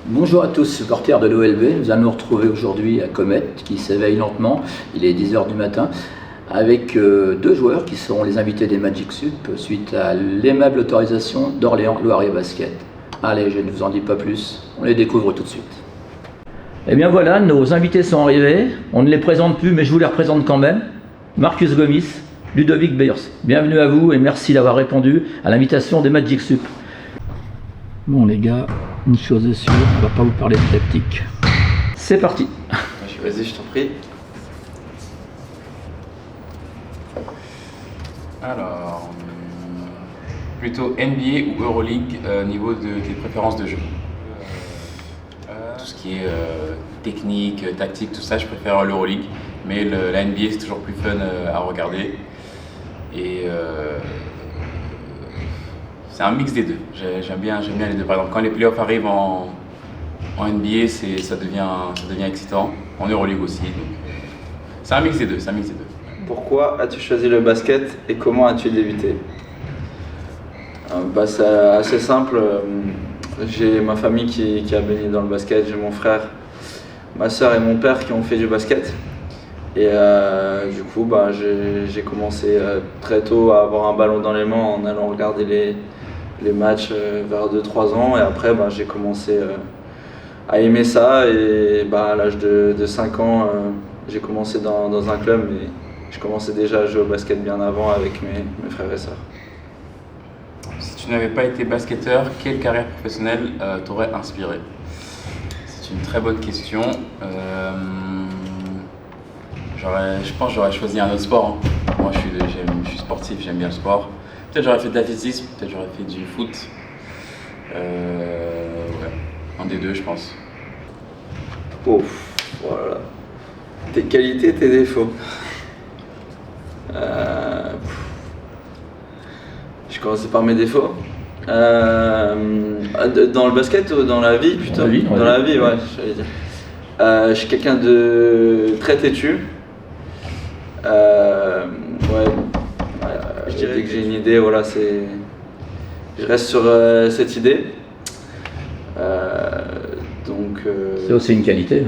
Bonjour à tous, supporters de l'OLB. Nous allons nous retrouver aujourd'hui à Comet, qui s'éveille lentement. Il est 10h du matin, avec deux joueurs qui seront les invités des Magic Sup suite à l'aimable autorisation d'Orléans Loiret Basket. Allez, je ne vous en dis pas plus, on les découvre tout de suite. Et bien voilà, nos invités sont arrivés. On ne les présente plus, mais je vous les représente quand même. Marcus Gomis, Ludovic Beyers. Bienvenue à vous et merci d'avoir répondu à l'invitation des Magic Sup. Bon les gars, une chose est sûre, on va pas vous parler de tactique. C'est parti. Vas-y, je t'en prie. Alors, plutôt NBA ou Euroleague niveau des préférences de jeu. Tout ce qui est technique, tactique, tout ça, je préfère l'Euroleague. Mais la NBA, c'est toujours plus fun à regarder. Et c'est un mix des deux. J'aime bien les deux. Par exemple, quand les playoffs arrivent en NBA, ça devient excitant. En Euroleague aussi. C'est un mix des deux. Pourquoi as-tu choisi le basket et comment as-tu débuté? C'est assez simple. J'ai ma famille qui a baigné dans le basket. J'ai mon frère, ma soeur et mon père qui ont fait du basket. Et du coup, j'ai commencé très tôt à avoir un ballon dans les mains en allant regarder les matchs vers 2-3 ans. Et après, j'ai commencé à aimer ça. Et à l'âge de 5 ans, j'ai commencé dans un club. Mais je commençais déjà à jouer au basket bien avant avec mes frères et sœurs. Si tu n'avais pas été basketteur, quelle carrière professionnelle t'aurait inspiré? C'est une très bonne question. Je pense que j'aurais choisi un autre sport. Moi, je suis sportif, j'aime bien le sport. Peut-être j'aurais fait de l'athlétisme, peut-être j'aurais fait du foot. Un des deux, je pense. Voilà. Tes qualités, tes défauts. Je commence par mes défauts. Dans le basket ou dans la vie plutôt? Dans la vie, ouais, j'allais dire. Je suis quelqu'un de très têtu. Je dirais que j'ai une idée, voilà, je reste sur cette idée. C'est aussi une qualité.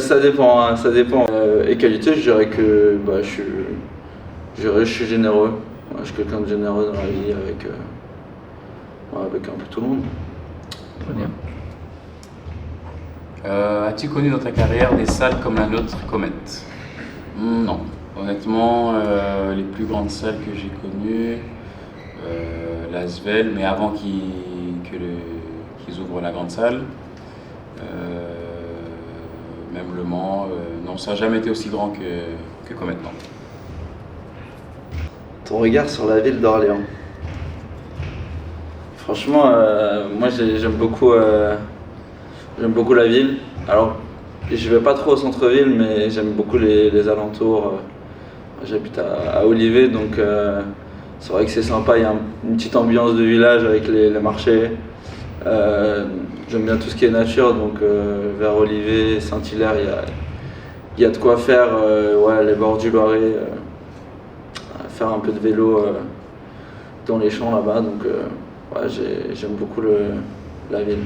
Ça dépend, hein, ça dépend. Et qualité, je dirais que je suis généreux. Je suis quelqu'un de généreux dans la vie avec un peu tout le monde. Très bien. As-tu connu dans ta carrière des salles comme la nôtre, Comet? Non. Honnêtement, les plus grandes salles que j'ai connues, l'Asvel, mais avant qu'ils ouvrent la grande salle, même Le Mans, non, ça n'a jamais été aussi grand que Comet, non. Ton regard sur la ville d'Orléans? Franchement, moi j'aime beaucoup la ville. Alors, je vais pas trop au centre-ville, mais j'aime beaucoup les alentours. J'habite à Olivet, donc c'est vrai que c'est sympa. Il y a une petite ambiance de village avec les marchés. J'aime bien tout ce qui est nature, donc vers Olivet, Saint-Hilaire, il y a de quoi faire. Les bords du Loiret, faire un peu de vélo dans les champs là-bas. Donc j'aime beaucoup la ville.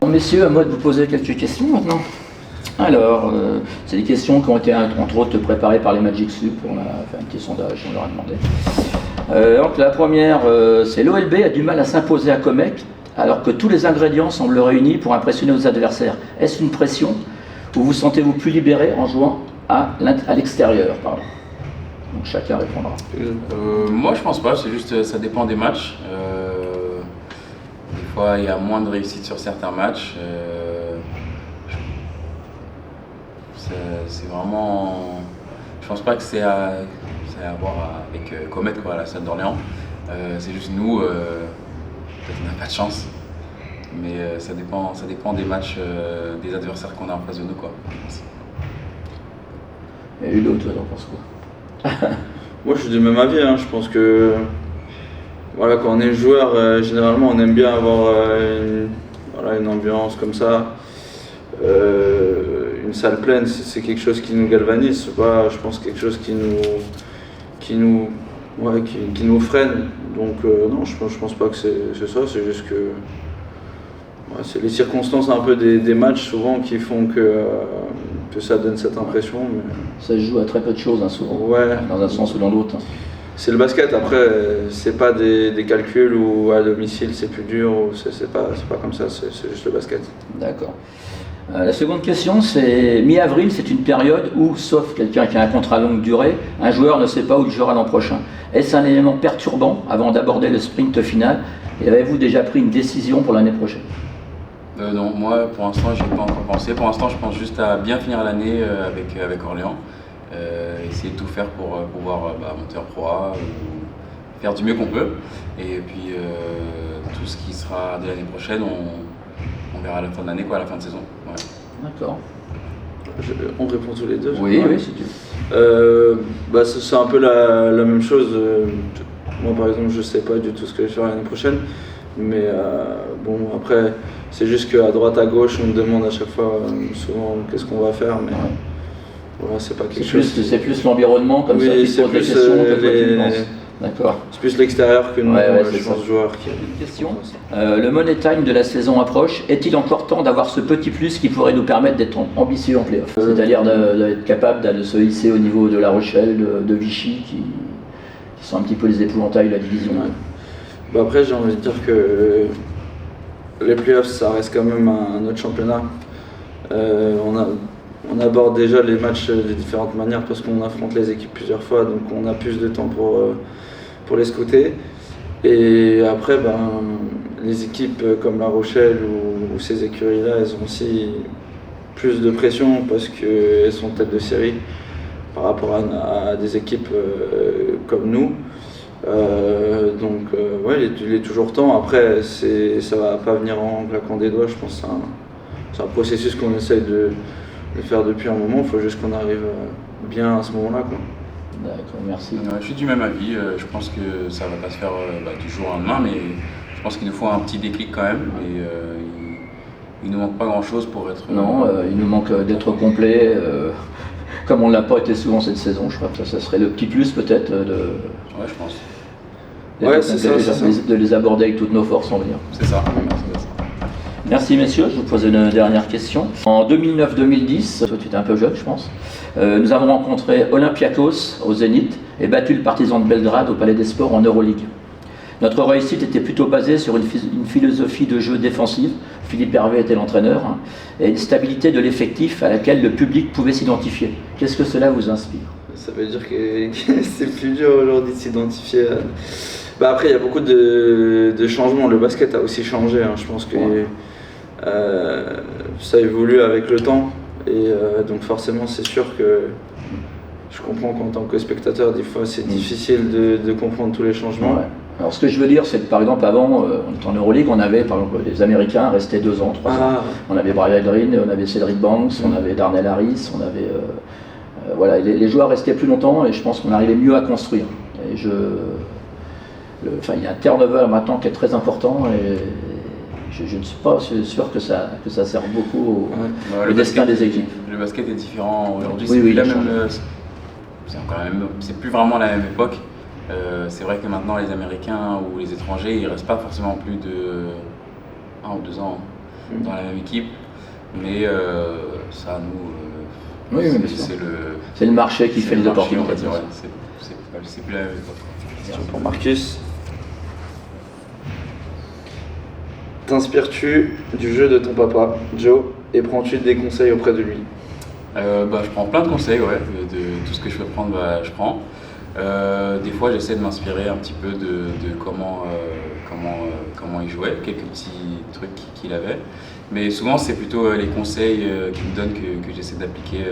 Bon, messieurs, à moi de vous poser quelques questions maintenant. Alors, c'est des questions qui ont été entre autres préparées par les Magic Sup. On a fait un petit sondage, on leur a demandé. Donc la première, c'est l'OLB a du mal à s'imposer à Comet alors que tous les ingrédients semblent réunis pour impressionner aux adversaires. Est-ce une pression ou vous sentez-vous plus libéré en jouant à l'extérieur, pardon? Donc chacun répondra. Moi je pense pas, c'est juste ça dépend des matchs. Des fois il y a moins de réussite sur certains matchs. C'est vraiment. Je pense pas que c'est à voir avec Comet quoi, à la salle d'Orléans. C'est juste nous, peut-être on n'a pas de chance. Mais ça dépend des matchs, des adversaires qu'on a en face de nous quoi. Et Ludo, toi t'en penses quoi? Moi je suis du même avis, hein. Je pense que quand on est joueur, généralement on aime bien avoir une ambiance comme ça. Une salle pleine, c'est quelque chose qui nous galvanise, c'est pas, je pense, quelque chose qui nous ouais, qui nous freinent. Donc non, je pense pas que c'est ça, c'est juste que ouais, c'est les circonstances un peu des matchs souvent qui font que ça donne cette impression. Mais... Ça se joue à très peu de choses, hein, souvent, ouais. Dans un sens ou dans l'autre. C'est le basket, après, c'est pas des calculs où à domicile c'est plus dur, c'est pas comme ça, c'est juste le basket. D'accord. La seconde question, c'est mi-avril, c'est une période où, sauf quelqu'un qui a un contrat longue durée, un joueur ne sait pas où il jouera l'an prochain. Est-ce un élément perturbant avant d'aborder le sprint final? Et avez-vous déjà pris une décision pour l'année prochaine? Non, moi pour l'instant j'ai pas encore pensé. Pour l'instant je pense juste à bien finir l'année avec Orléans. Essayer de tout faire pour pouvoir monter en Pro A ou faire du mieux qu'on peut. Et puis tout ce qui sera de l'année prochaine, on verra à la fin de l'année, à la fin de saison. Ouais. D'accord. On répond tous les deux. Oui, si tu veux. C'est un peu la même chose. Moi par exemple, je sais pas du tout ce que je vais faire l'année prochaine. Mais bon, après, c'est juste qu'à droite, à gauche, on me demande à chaque fois souvent qu'est-ce qu'on va faire. Mais voilà, c'est pas quelque chose. C'est plus l'environnement comme ça qui pose des questions que toi tu penses. D'accord. C'est plus l'extérieur que nous, je pense, joueurs qui. Une question. Le money time de la saison approche. Est-il encore temps d'avoir ce petit plus qui pourrait nous permettre d'être ambitieux en play-off? C'est-à-dire d'être capable de se hisser au niveau de La Rochelle, de Vichy, qui sont un petit peu les épouvantails de la division. Ouais. Après, j'ai envie de dire que les playoffs, ça reste quand même un autre championnat. On aborde déjà les matchs de différentes manières parce qu'on affronte les équipes plusieurs fois, donc on a plus de temps pour les scouter. Et après, les équipes comme La Rochelle ou ces écuries-là, elles ont aussi plus de pression parce qu'elles sont tête de série par rapport à des équipes comme nous. Il est toujours temps. Après, ça va pas venir en claquant des doigts. Je pense que c'est un processus qu'on essaye de faire depuis un moment. Il faut juste qu'on arrive bien à ce moment-là, quoi. D'accord, merci. Je suis du même avis. Je pense que ça va pas se faire du jour au lendemain, mais je pense qu'il nous faut un petit déclic quand même. Et il nous manque pas grand-chose pour être. Non, il nous manque d'être complet. Comme on ne l'a pas été souvent cette saison, je crois que ça serait le petit plus peut-être. Ouais, je pense. C'est ça. De les aborder avec toutes nos forces, on va dire. C'est ça. Merci messieurs, je vous pose une dernière question. En 2009-2010, toi tu étais un peu jeune je pense, nous avons rencontré Olympiakos au Zénith et battu le Partizan de Belgrade au Palais des Sports en Euroleague. Notre réussite était plutôt basée sur une philosophie de jeu défensive, Philippe Hervé était l'entraîneur, et une stabilité de l'effectif à laquelle le public pouvait s'identifier. Qu'est-ce que cela vous inspire? Ça veut dire que c'est plus dur aujourd'hui de s'identifier. Après, il y a beaucoup de changements. Le basket a aussi changé. Je pense que ça évolue avec le temps. Et donc forcément, c'est sûr que je comprends qu'en tant que spectateur, des fois, c'est difficile de comprendre tous les changements. Ouais. Alors ce que je veux dire, c'est que par exemple avant, on était en Euroleague, on avait par exemple les Américains restaient 2 ans, 3 ans. On avait Brian Green, on avait Cedric Banks, on avait Darnell Harris, on avait... les joueurs restaient plus longtemps et je pense qu'on arrivait mieux à construire. Et il y a un turnover maintenant qui est très important et je ne suis pas sûr que ça sert beaucoup au destin des équipes. Le basket est différent aujourd'hui, c'est plus vraiment la même époque. C'est vrai que maintenant les Américains ou les étrangers ils restent pas forcément plus de 1 ou 2 ans dans la même équipe, mais ça nous c'est le marché qui fait les opportunités. C'est plus la même époque. Question pour Marcus. T'inspires-tu du jeu de ton papa, Joe, et prends-tu des conseils auprès de lui? Je prends plein de conseils, de tout ce que je peux prendre, je prends. Des fois, j'essaie de m'inspirer un petit peu de comment il jouait, quelques petits trucs qu'il avait. Mais souvent, c'est plutôt les conseils qu'il me donne que j'essaie d'appliquer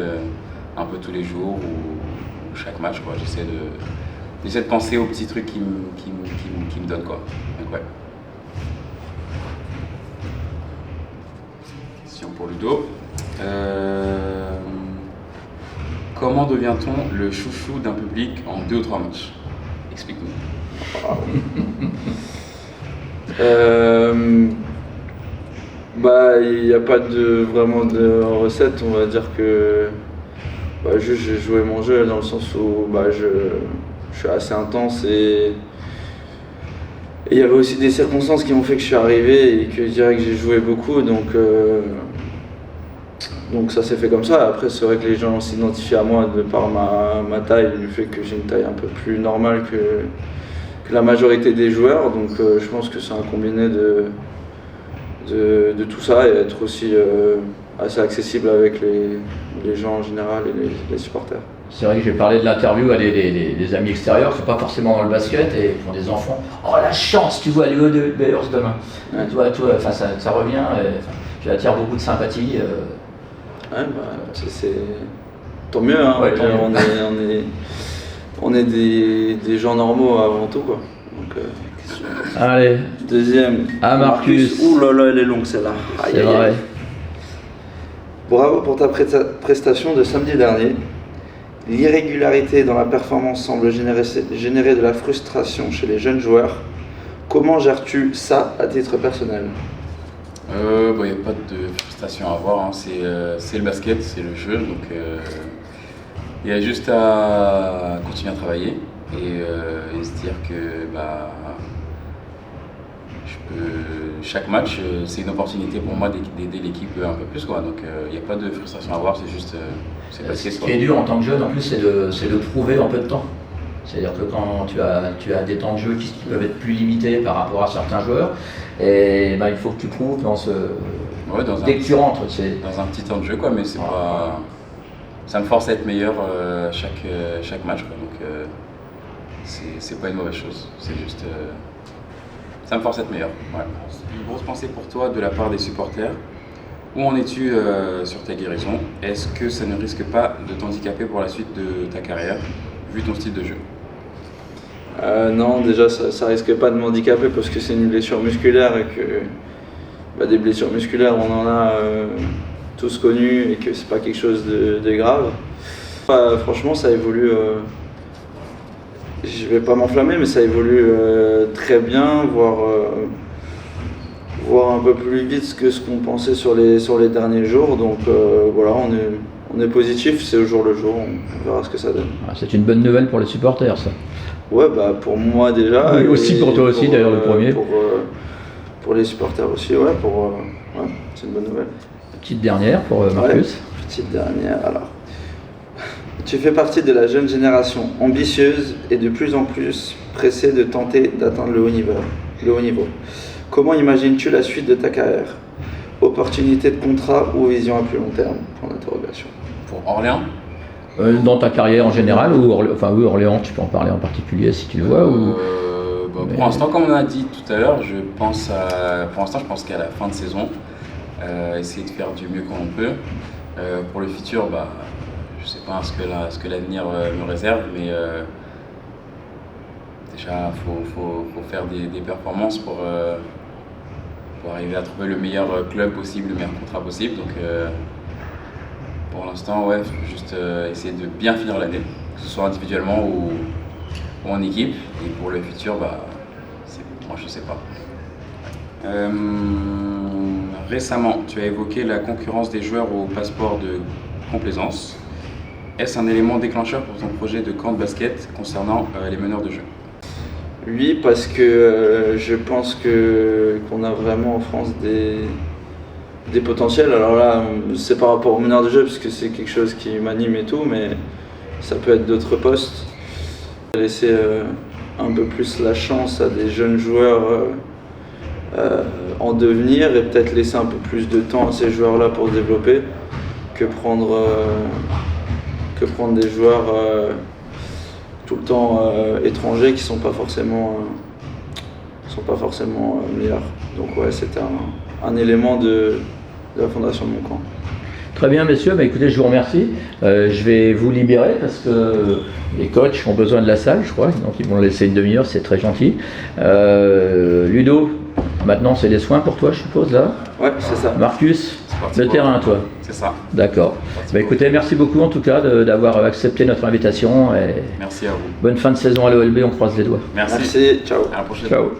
un peu tous les jours ou chaque match. J'essaie de penser aux petits trucs qu'il me donne, quoi. Donc, ouais. Question pour Ludo. Comment devient-on le chouchou d'un public en 2 ou 3 matchs? Explique-nous. Il n'y a pas vraiment de recette, on va dire que juste j'ai joué mon jeu dans le sens où je suis assez intense et il y avait aussi des circonstances qui ont fait que je suis arrivé et que je dirais que j'ai joué beaucoup, donc ça s'est fait comme ça. Après, c'est vrai que les gens s'identifient à moi de par ma taille, du fait que j'ai une taille un peu plus normale que la majorité des joueurs, donc je pense que c'est un combiné de tout ça et être aussi assez accessible avec les gens en général et les supporters. C'est vrai que j'ai parlé de l'interview à des amis extérieurs, qui ne sont pas forcément dans le basket et qui ont des enfants. Oh la chance, tu vois aller aux Bears demain. Ouais. Toi, ça revient, tu attires beaucoup de sympathie. Ouais, bah, c'est tant mieux, hein. Ouais, tant mieux. On est des gens normaux avant tout, quoi. Donc, Allez, deuxième. à Marcus. Ouh là là, elle est longue celle-là. Aïe, C'est aïe, vrai. aïe. Bravo pour ta prestation de samedi dernier. L'irrégularité dans la performance semble générer de la frustration chez les jeunes joueurs. Comment gères-tu ça à titre personnel? Il n'y a pas de frustration à avoir, hein. C'est le basket, c'est le jeu, donc il y a juste à continuer à travailler et se dire que chaque match, c'est une opportunité pour moi d'aider l'équipe un peu plus, quoi. Donc il n'y a pas de frustration à avoir, c'est juste c'est basket. Ce qui est dur en tant que jeune, en plus, c'est de prouver en peu de temps. C'est-à-dire que quand tu as des temps de jeu qui peuvent être plus limités par rapport à certains joueurs, et il faut que tu prouves dès que tu rentres. Dans un petit temps de jeu, quoi, mais c'est pas. Ça me force à être meilleur chaque match, quoi. Donc c'est pas une mauvaise chose. C'est juste. Ça me force à être meilleur. Ouais. Une grosse pensée pour toi de la part des supporters. Où en es-tu sur ta guérison? Est-ce que ça ne risque pas de t'handicaper pour la suite de ta carrière, vu ton style de jeu? Non, déjà ça risque pas de m'handicaper parce que c'est une blessure musculaire et que des blessures musculaires on en a tous connues et que c'est pas quelque chose de grave. Franchement ça évolue, je vais pas m'enflammer mais ça évolue très bien, voire un peu plus vite que ce qu'on pensait sur les derniers jours, donc voilà, on est positif, c'est au jour le jour, on verra ce que ça donne. C'est une bonne nouvelle pour les supporters, ça. Ouais, pour moi déjà. Oui, aussi pour toi aussi, d'ailleurs, le premier. Pour les supporters aussi, ouais, c'est une bonne nouvelle. Petite dernière pour Marcus. Ouais, petite dernière, alors. Tu fais partie de la jeune génération ambitieuse et de plus en plus pressée de tenter d'atteindre le haut niveau. Comment imagines-tu la suite de ta carrière? Opportunité de contrat ou vision à plus long terme? Point d'interrogation. Pour Orléans? Dans ta carrière en général, ou Orléans, tu peux en parler en particulier si tu le vois ou... Pour l'instant, comme on a dit tout à l'heure, pour l'instant, je pense qu'à la fin de saison, essayer de faire du mieux qu'on peut. Pour le futur, je ne sais pas ce que l'avenir me réserve, mais déjà, il faut faire des performances pour arriver à trouver le meilleur club possible, le meilleur contrat possible. Donc, pour l'instant, ouais, faut juste essayer de bien finir l'année, que ce soit individuellement ou en équipe. Et pour le futur, moi je sais pas. Récemment, tu as évoqué la concurrence des joueurs au passeport de complaisance. Est-ce un élément déclencheur pour ton projet de camp de basket concernant les meneurs de jeu? Oui, parce que je pense qu'on a vraiment en France des potentiels. Alors là, c'est par rapport aux meneurs de jeu, parce que c'est quelque chose qui m'anime et tout, mais ça peut être d'autres postes. Laisser un peu plus la chance à des jeunes joueurs en devenir et peut-être laisser un peu plus de temps à ces joueurs-là pour se développer que prendre des joueurs tout le temps étrangers qui sont pas forcément meilleurs. Donc ouais, c'était un élément de la fondation de mon camp. Très bien, messieurs, écoutez, je vous remercie. Je vais vous libérer parce que les coachs ont besoin de la salle, je crois, donc ils vont laisser une demi-heure, c'est très gentil. Ludo, maintenant c'est les soins pour toi, je suppose, là? Ouais, c'est ça. Marcus, le terrain, toi? C'est ça. D'accord. Écoutez, merci beaucoup en tout cas d'avoir accepté notre invitation. Et merci à vous. Bonne fin de saison à l'OLB, on croise les doigts. Merci. Merci, ciao. À la prochaine. Ciao.